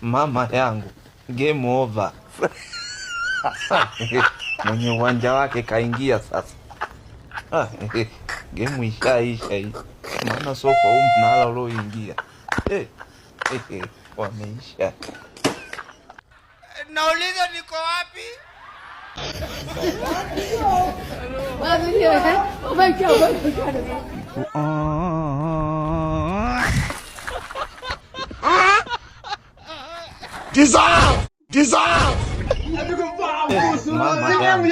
Mama yangu, game over. Mwenye uwanja wake kaingia sasa. Game ishaisha hii. Maana sofa huu mnala ulioingia. Wameisha. Nauliza niko wapi? Dissolve! Dissolve! Mama yangu,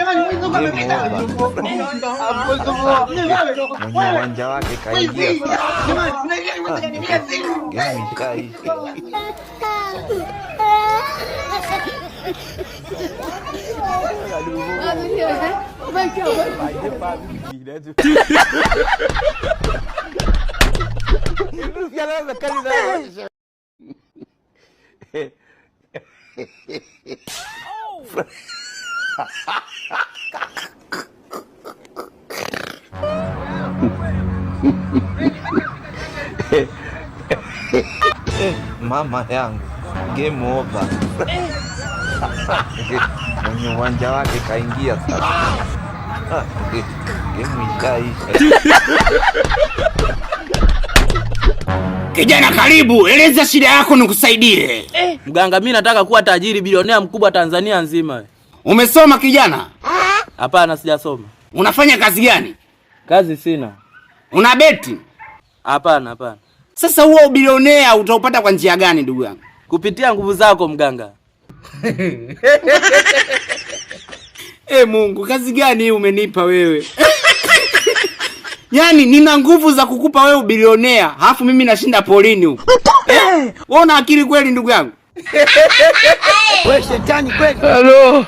mwenye uwanja wake kaingia sasa. Game ishaisha. Mama yangu, game over. Mwenye uwanja wake kaingia sasa. Game ishaisha. Kijana karibu, eleza shida yako nikusaidie. Mganga, mimi nataka kuwa tajiri bilionea mkubwa Tanzania nzima. Umesoma kijana? Hapana, sijasoma. Unafanya kazi gani? Kazi sina. Una beti? Hapana. Sasa huo bilionea utaupata kwa njia gani ndugu yangu? Kupitia nguvu zako mganga. Mungu, kazi gani hii umenipa wewe? Yaani nina nguvu za kukupa wewe bilionea, halafu mimi nashinda polini huko. Wewe una akili kweli ndugu yangu? Wewe shetani kweli. Hello.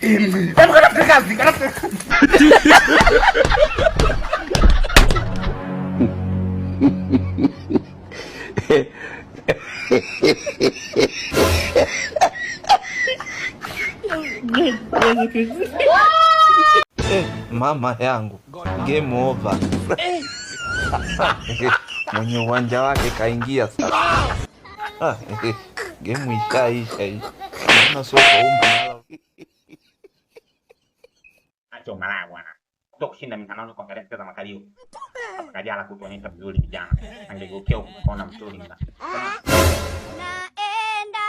Hebu kana kazi, kana. Mama yangu, game over. Mwenye uwanja wake kaingia sasa. Game ishaisha hii. Maana sofa huu mnala. Acha umalaya bwana. Kutoka kushinda mitandao kuangalia picha za makalio. Kajala kutuonyesha vizuri vijana. Angegeukia ukaona mzuri mna. Naenda.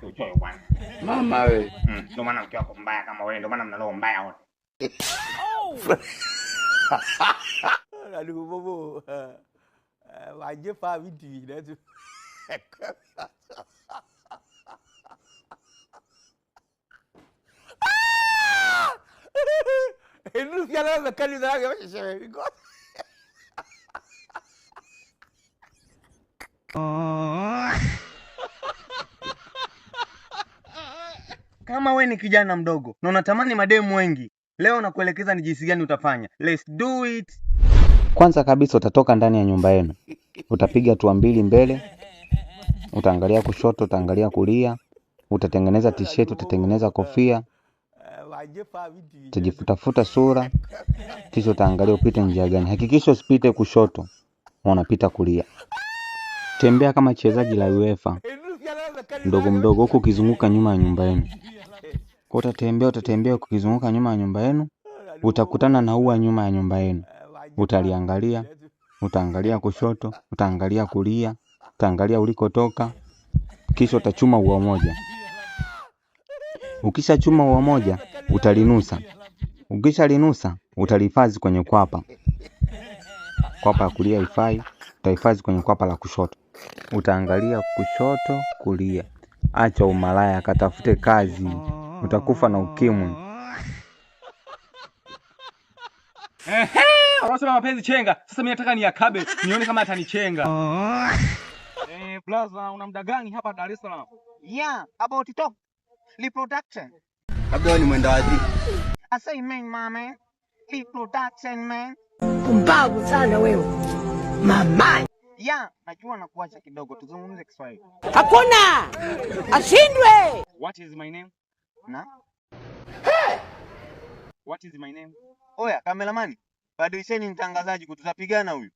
Uchoyo bwana. Mama wewe. Ndio maana mke wako mbaya kama wewe, ndio maana mna roho mbaya wote. Aduh bobo. Wajib pa video dah tu. Ini kalau makan di sana macam siapa ikut. Kama we ni kijana mdogo na unatamani mademu wengi, leo nakuelekeza ni jinsi gani utafanya. Let's do it. Kwanza kabisa utatoka ndani ya nyumba yenu. Utapiga hatua mbili mbele. Utaangalia kushoto, utaangalia kulia. Utatengeneza t-shirt, utatengeneza kofia. Utajifutafuta sura. Kisha utaangalia upite njia gani. Hakikisha usipite kushoto. Unapita kulia. Tembea kama chezaji la UEFA. Mdogo mdogo huko ukizunguka nyuma ya nyumba yenu. Kwa utatembea ukizunguka nyuma ya nyumba yenu. Utakutana na ua nyuma ya nyumba yenu. Utaliangalia, utaangalia kushoto, utaangalia kulia, utaangalia ulikotoka. Kisha utachuma ua moja. Ukisha chuma ua moja, utalinusa. Ukisha linusa, utalihifadhi kwenye kwapa. Kwapa ya kulia ifai, utahifadhi kwenye kwapa la kushoto. Utaangalia kushoto, kulia. Acha umalaya, katafute kazi. Utakufa na ukimwi. Wanasema mapenzi chenga. Sasa mimi nataka niyakabe, nione kama atanichenga. Blaza, una muda gani hapa Dar es Salaam? Yeah, about TikTok. Reproduction. Labda ni mwenda wazimu. I say man. Reproduction man. Pumbavu sana wewe. Mama. Yeah, najua nakuacha kidogo tuzungumze Kiswahili. Hakuna! Ashindwe! What is my name? Na? What is my name? Oya, kameramani. Badilisheni mtangazaji kututapigana huyu.